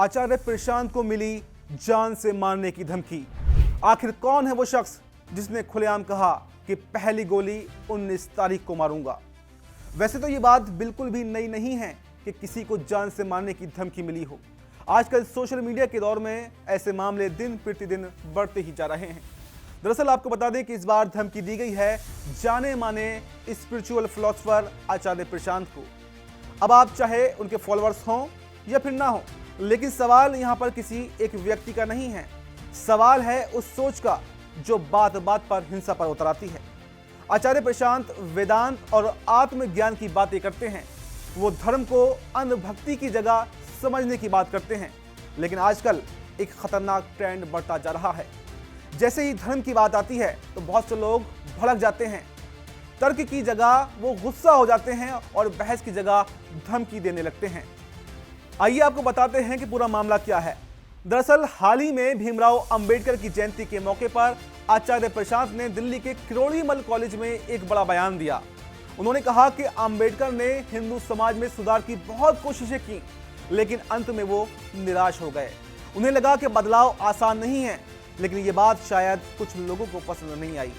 आचार्य प्रशांत को मिली जान से मारने की धमकी। आखिर कौन है वो शख्स जिसने खुलेआम कहा कि पहली गोली 19 तारीख को मारूंगा। वैसे तो ये बात बिल्कुल भी नई नहीं है कि किसी को जान से मारने की धमकी मिली हो। आजकल सोशल मीडिया के दौर में ऐसे मामले दिन प्रतिदिन बढ़ते ही जा रहे हैं। दरअसल आपको बता दें कि इस बार धमकी दी गई है जाने माने स्पिरिचुअल फिलोसोफर आचार्य प्रशांत को। अब आप चाहे उनके फॉलोअर्स हों या फिर ना हो, लेकिन सवाल यहाँ पर किसी एक व्यक्ति का नहीं है। सवाल है उस सोच का जो बात बात पर हिंसा पर उतर आती है। आचार्य प्रशांत वेदांत और आत्मज्ञान की बातें करते हैं। वो धर्म को अंधभक्ति की जगह समझने की बात करते हैं, लेकिन आजकल एक खतरनाक ट्रेंड बढ़ता जा रहा है। जैसे ही धर्म की बात आती है तो बहुत से लोग भड़क जाते हैं। तर्क की जगह वो गुस्सा हो जाते हैं और बहस की जगह धमकी देने लगते हैं। आइए आपको बताते हैं कि पूरा मामला क्या है। दरअसल हाल ही में भीमराव अंबेडकर की जयंती के मौके पर आचार्य प्रशांत ने दिल्ली के किरोड़ीमल कॉलेज में एक बड़ा बयान दिया। उन्होंने कहा कि अंबेडकर ने हिंदू समाज में सुधार की बहुत कोशिशें की, लेकिन अंत में वो निराश हो गए। उन्हें लगा कि बदलाव आसान नहीं है, लेकिन ये बात शायद कुछ लोगों को पसंद नहीं आई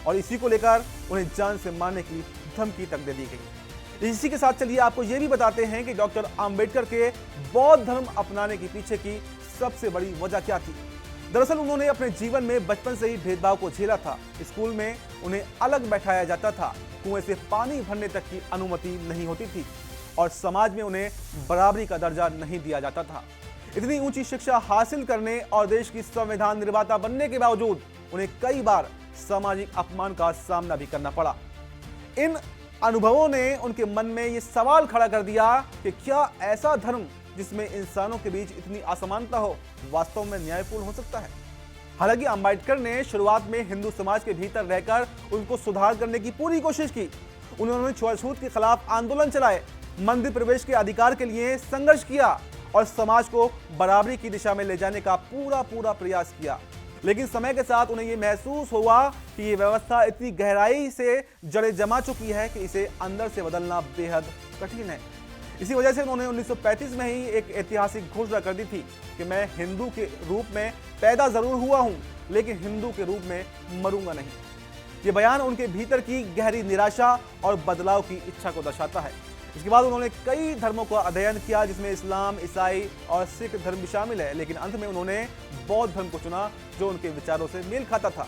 और इसी को लेकर उन्हें जान से मारने की धमकी तक दे दी गई। इसी के साथ चलिए आपको ये भी बताते हैं कि डॉक्टर अंबेडकर के बौद्ध धर्म अपनाने के पीछे की सबसे बड़ी वजह क्या थी। दरअसल उन्होंने अपने जीवन में बचपन से ही भेदभाव को झेला था। स्कूल में उन्हें अलग बैठाया जाता था, कुएं से पानी भरने तक की अनुमति नहीं होती थी और समाज में उन्हें बराबरी का दर्जा नहीं दिया जाता था। इतनी ऊंची शिक्षा हासिल करने और देश की संविधान निर्माता बनने के बावजूद उन्हें कई बार सामाजिक अपमान का सामना भी करना पड़ा। इन अनुभवों ने उनके मन में ये सवाल खड़ा कर दिया कि क्या ऐसा धर्म जिसमें इंसानों के बीच इतनी असमानता हो वास्तव में न्यायपूर्ण हो सकता है। हालांकि अंबेडकर ने शुरुआत में हिंदू समाज के भीतर रहकर उनको सुधार करने की पूरी कोशिश की। उन्होंने छुआछूत के खिलाफ आंदोलन चलाए, मंदिर प्रवेश के अधिकार के लिए संघर्ष किया और समाज को बराबरी की दिशा में ले जाने का पूरा प्रयास किया। लेकिन समय के साथ उन्हें यह महसूस हुआ कि ये व्यवस्था इतनी गहराई से जड़ें जमा चुकी है कि इसे अंदर से बदलना बेहद कठिन है। इसी वजह से उन्होंने 1935 में ही एक ऐतिहासिक घोषणा कर दी थी कि मैं हिंदू के रूप में पैदा जरूर हुआ हूं, लेकिन हिंदू के रूप में मरूंगा नहीं। ये बयान उनके भीतर की गहरी निराशा और बदलाव की इच्छा को दर्शाता है। इसके बाद उन्होंने कई धर्मों का अध्ययन किया, जिसमें इस्लाम, ईसाई और सिख धर्म भी शामिल है, लेकिन अंत में उन्होंने बौद्ध धर्म को चुना जो उनके विचारों से मेल खाता था।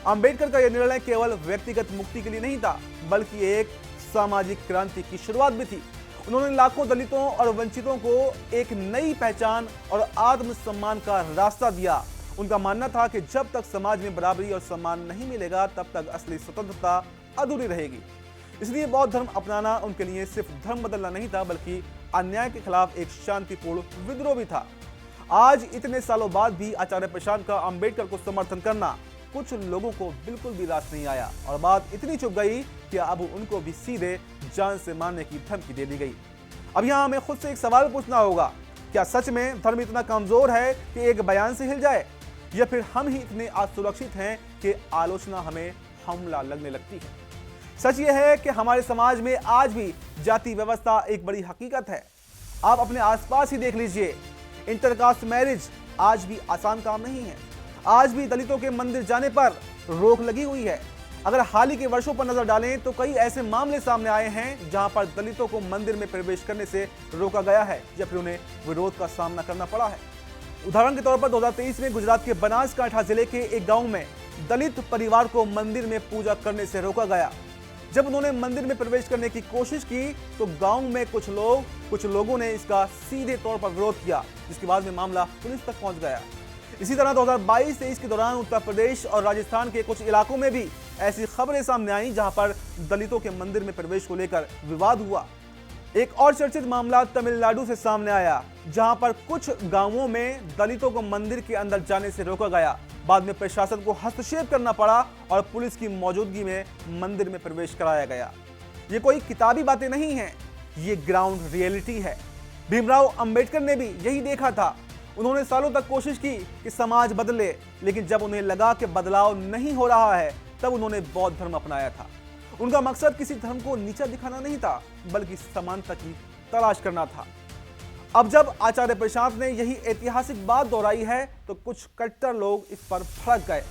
अंबेडकर का यह निर्णय केवल व्यक्तिगत मुक्ति के लिए नहीं था, बल्कि एक सामाजिक क्रांति की शुरुआत भी थी। उन्होंने लाखों दलितों और वंचितों को एक नई पहचान और आत्मसम्मान का रास्ता दिया। उनका मानना था कि जब तक समाज में बराबरी और सम्मान नहीं मिलेगा, तब तक असली स्वतंत्रता अधूरी रहेगी। इसलिए बौद्ध धर्म अपनाना उनके लिए सिर्फ धर्म बदलना नहीं था, बल्कि अन्याय के खिलाफ एक शांतिपूर्ण विद्रोह भी था। आज इतने सालों बाद भी आचार्य प्रशांत का अंबेडकर को समर्थन करना कुछ लोगों को बिल्कुल भी रास नहीं आया और बात इतनी चुप गई कि अब उनको भी सीधे जान से मारने की धमकी दे दी गई। अब यहाँ हमें खुद से एक सवाल पूछना होगा, क्या सच में धर्म इतना कमजोर है कि एक बयान से हिल जाए, या फिर हम ही इतने असुरक्षित हैं कि आलोचना हमें हमला लगने लगती है। सच यह है कि हमारे समाज में आज भी जाति व्यवस्था एक बड़ी हकीकत है। आप अपने आसपास ही देख लीजिए, इंटरकास्ट मैरिज आज भी आसान काम नहीं है। आज भी दलितों के मंदिर जाने पर रोक लगी हुई है। अगर हाल ही के वर्षों पर नजर डालें तो कई ऐसे मामले सामने आए हैं जहां पर दलितों को मंदिर में प्रवेश करने से रोका गया है या फिर उन्हें विरोध का सामना करना पड़ा है। उदाहरण के तौर पर 2023 में गुजरात के बनासकांठा जिले के एक गांव में दलित परिवार को मंदिर में पूजा करने से रोका गया। जब उन्होंने मंदिर में प्रवेश करने की कोशिश की तो गांव में कुछ लोगों ने इसका सीधे तौर पर विरोध किया, जिसके बाद में मामला पुलिस तक पहुंच गया। इसी तरह 2022-23 के दौरान उत्तर प्रदेश और राजस्थान के कुछ इलाकों में भी ऐसी खबरें सामने आई जहां पर दलितों के मंदिर में प्रवेश को लेकर विवाद हुआ। एक और चर्चित मामला तमिलनाडु से सामने आया, जहां पर कुछ गांवों में दलितों को मंदिर के अंदर जाने से रोका गया। बाद में प्रशासन को हस्तक्षेप करना पड़ा और पुलिस की मौजूदगी में मंदिर में प्रवेश कराया गया। ये कोई किताबी बातें नहीं हैं, ये ग्राउंड रियलिटी है। भीमराव अंबेडकर ने भी यही देखा था। उन्होंने सालों तक कोशिश की कि समाज बदले, लेकिन जब उन्हें लगा कि बदलाव नहीं हो रहा है, तब उन्होंने बौद्ध धर्म अपनाया था। उनका मकसद किसी धर्म को नीचा दिखाना नहीं था, बल्कि समानता की तलाश करना था। अब जब आचार्य प्रशांत ने यही ऐतिहासिक बात दोहराई है तो कुछ कट्टर लोग इस पर भड़क गए।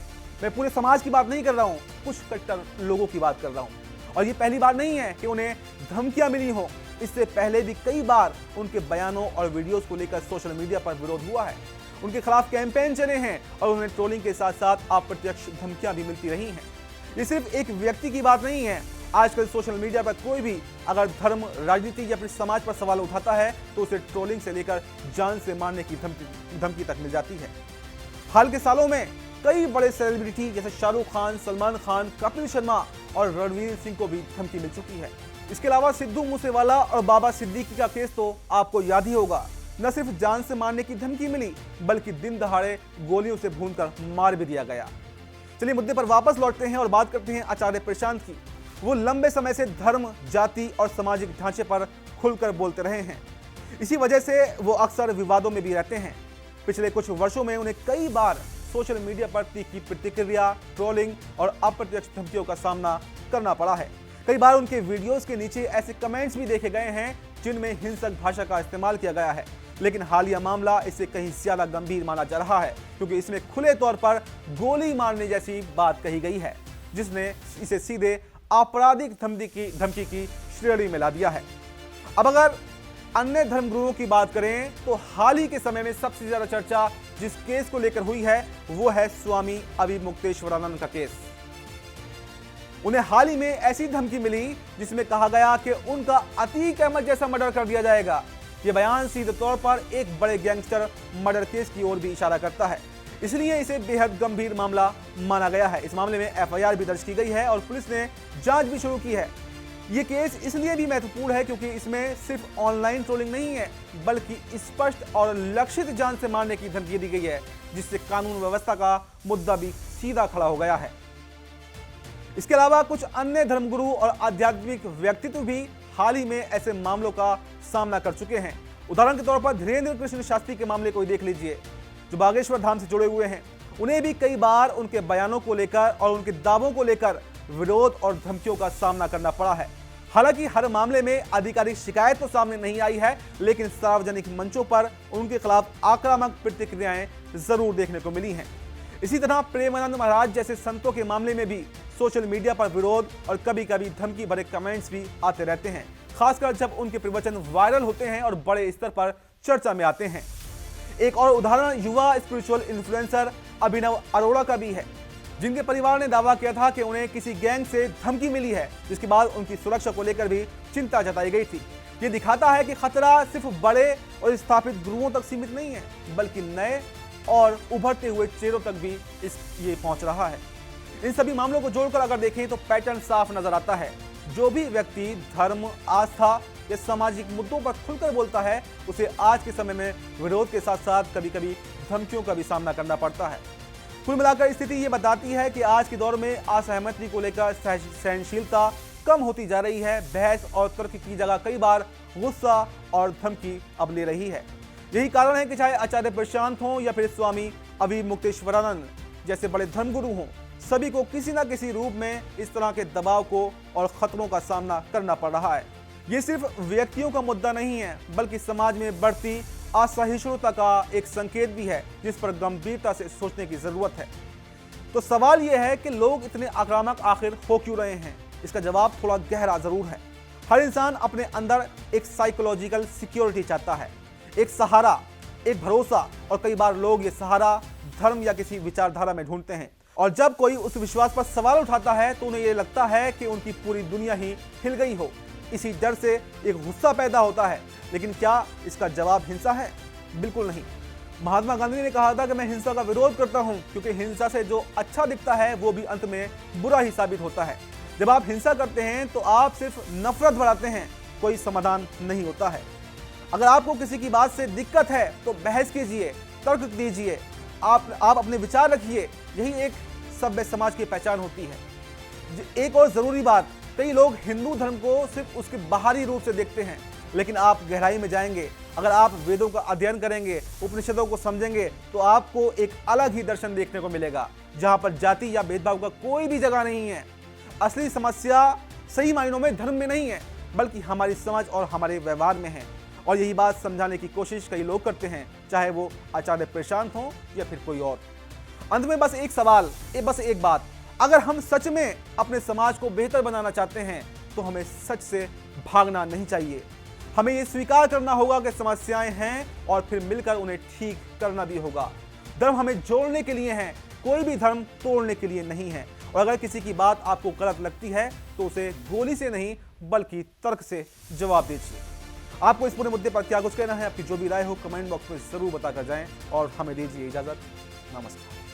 मैं पूरे समाज की बात नहीं कर रहा हूं, कुछ कट्टर लोगों की बात कर रहा हूं। और ये पहली बार नहीं है कि उन्हें धमकियां मिली हो, इससे पहले भी कई बार उनके बयानों और वीडियोस को लेकर सोशल मीडिया पर विरोध हुआ है। उनके खिलाफ कैंपेन चले हैं और उन्हें ट्रोलिंग के साथ साथ अप्रत्यक्ष धमकियां भी मिलती रही हैं। ये सिर्फ एक व्यक्ति की बात नहीं है। आजकल सोशल मीडिया पर कोई भी अगर धर्म, राजनीति या फिर समाज पर सवाल उठाता है तो उसे ट्रोलिंग से लेकर जान से मारने की धमकी तक मिल जाती है। हाल के सालों में कई बड़े सेलिब्रिटी जैसे शाहरुख खान, सलमान खान, कपिल शर्मा और रणवीर सिंह को भी धमकी मिल चुकी है। इसके अलावा सिद्धू मूसेवाला और बाबा सिद्दीकी का केस तो आपको याद ही होगा। न सिर्फ जान से मारने की धमकी मिली बल्कि दिन दहाड़े गोलियों से भूनकर मार भी दिया गया। चलिए मुद्दे पर वापस लौटते हैं और बात करते हैं आचार्य प्रशांत की। वो लंबे समय से धर्म, जाति और सामाजिक ढांचे पर खुलकर बोलते रहे हैं। इसी वजह से वो अक्सर विवादों में भी रहते हैं। पिछले कुछ वर्षों में उन्हें कई बार सोशल मीडिया पर तीखी प्रतिक्रिया, ट्रोलिंग और अप्रत्यक्ष धमकियों का सामना करना पड़ा है। कई बार उनके वीडियोस के नीचे ऐसे कमेंट्स भी देखे गए हैं जिनमें हिंसक भाषा का इस्तेमाल किया गया है। लेकिन हालिया मामला इससे कहीं ज्यादा गंभीर माना जा रहा है क्योंकि इसमें खुले तौर पर गोली मारने जैसी बात कही गई है, जिसने इसे सीधे आपराधिक धमकी की श्रेणी में ला दिया है। अब अगर अन्य धर्मगुरुओं की बात करें तो हाल ही के समय में सबसे ज्यादा चर्चा जिस केस को लेकर हुई है वो है स्वामी अभिमुक्तेश्वरानंद का केस। उन्हें हाल ही में ऐसी धमकी मिली जिसमें कहा गया कि उनका अतीक अहमद जैसा मर्डर कर दिया जाएगा। यह बयान सीधे तौर पर एक बड़े गैंगस्टर मर्डर केस की ओर भी इशारा करता है, इसलिए इसे बेहद गंभीर मामला माना गया है। इस मामले में एफआईआर भी दर्ज की गई है और पुलिस ने जांच भी शुरू की है। ये केस इसलिए भी महत्वपूर्ण है क्योंकि इसमें सिर्फ ऑनलाइन ट्रोलिंग नहीं है बल्कि स्पष्ट और लक्षित जान से मारने की धमकी दी गई है, जिससे कानून व्यवस्था का मुद्दा भी सीधा खड़ा हो गया है। इसके अलावा कुछ अन्य धर्मगुरु और आध्यात्मिक व्यक्तित्व भी हाल ही में ऐसे मामलों का सामना कर चुके हैं। उदाहरण के तौर पर धीरेन्द्र कृष्ण शास्त्री के मामले को देख लीजिए, जो बागेश्वर धाम से जुड़े हुए हैं। उन्हें भी कई बार उनके बयानों को लेकर और उनके दावों को लेकर विरोध और धमकियों का सामना करना पड़ा है। हालांकि हर मामले में आधिकारिक शिकायत तो सामने नहीं आई है, लेकिन सार्वजनिक मंचों पर उनके खिलाफ आक्रामक प्रतिक्रियाएं जरूर देखने को मिली हैं। इसी तरह प्रेमानंद महाराज जैसे संतों के मामले में भी सोशल मीडिया पर विरोध और कभी कभी धमकी भरे कमेंट्स भी आते रहते हैं, खासकर जब उनके प्रवचन वायरल होते हैं और बड़े स्तर पर चर्चा में आते हैं। एक और उदाहरण युवा स्पिरिचुअल इन्फ्लुएंसर अभिनव अरोड़ा का भी है, जिनके परिवार ने दावा किया था कि उन्हें किसी गैंग से धमकी मिली है, जिसके बाद उनकी सुरक्षा को लेकर भी चिंता जताई गई थी। ये दिखाता है कि खतरा सिर्फ बड़े और स्थापित गुरुओं तक सीमित नहीं है बल्कि नए और उभरते हुए चेहरों तक भी ये पहुंच रहा है। इन सभी मामलों को जोड़कर अगर देखें तो पैटर्न साफ नजर आता है। जो भी व्यक्ति धर्म, आस्था या सामाजिक मुद्दों पर खुलकर बोलता है उसे आज के समय में विरोध के साथ साथ कभी कभी धमकियों का भी सामना करना पड़ता है। कुल मिलाकर स्थिति ये बताती है कि आज के दौर में असहमति को लेकर सहनशीलता कम होती जा रही है। बहस और तर्क की जगह कई बार गुस्सा और धमकी अब ले रही है। यही कारण है कि चाहे आचार्य प्रशांत हों या फिर स्वामी अभिमुक्तेश्वरानंद जैसे बड़े धर्मगुरु हों, सभी को किसी न किसी रूप में इस तरह के दबाव को और खतरों का सामना करना पड़ रहा है। ये सिर्फ व्यक्तियों का मुद्दा नहीं है बल्कि समाज में बढ़ती असहिष्णुता का एक संकेत भी है, जिस पर गंभीरता से सोचने की जरूरत है। तो सवाल यह है कि लोग इतने आक्रामक आखिर हो क्यों रहे हैं? इसका जवाब थोड़ा गहरा जरूर है। हर इंसान अपने अंदर एक साइकोलॉजिकल सिक्योरिटी चाहता है, एक सहारा, एक भरोसा, और कई बार लोग ये सहारा धर्म या किसी विचारधारा में ढूंढते हैं। और जब कोई उस विश्वास पर सवाल उठाता है तो उन्हें यह लगता है कि उनकी पूरी दुनिया ही हिल गई हो। इसी डर से एक गुस्सा पैदा होता है। लेकिन क्या इसका जवाब हिंसा है? बिल्कुल नहीं। महात्मा गांधी ने कहा था कि मैं हिंसा का विरोध करता हूं क्योंकि हिंसा से जो अच्छा दिखता है वो भी अंत में बुरा ही साबित होता है। जब आप हिंसा करते हैं तो आप सिर्फ नफरत बढ़ाते हैं, कोई समाधान नहीं होता है। अगर आपको किसी की बात से दिक्कत है तो बहस कीजिए, तर्क दीजिए, आप अपने विचार रखिए। यही एक सभ्य समाज की पहचान होती है। एक और जरूरी बात, कई लोग हिंदू धर्म को सिर्फ उसके बाहरी रूप से देखते हैं, लेकिन आप गहराई में जाएंगे, अगर आप वेदों का अध्ययन करेंगे, उपनिषदों को समझेंगे तो आपको एक अलग ही दर्शन देखने को मिलेगा, जहां पर जाति या भेदभाव का कोई भी जगह नहीं है। असली समस्या सही मायनों में धर्म में नहीं है बल्कि हमारी समझ और हमारे व्यवहार में है। और यही बात समझाने की कोशिश कई लोग करते हैं, चाहे वो आचार्य प्रशांत हो या फिर कोई और। अंत में बस एक सवाल, बस एक बात, अगर हम सच में अपने समाज को बेहतर बनाना चाहते हैं तो हमें सच से भागना नहीं चाहिए। हमें ये स्वीकार करना होगा कि समस्याएं हैं और फिर मिलकर उन्हें ठीक करना भी होगा। धर्म हमें जोड़ने के लिए है, कोई भी धर्म तोड़ने के लिए नहीं है। और अगर किसी की बात आपको गलत लगती है तो उसे गोली से नहीं बल्कि तर्क से जवाब दीजिए। आपको इस पूरे मुद्दे पर क्या कुछ कहना है? आपकी जो भी राय हो कमेंट बॉक्स में जरूर बताकर जाएं और हमें दीजिए इजाजत। नमस्कार।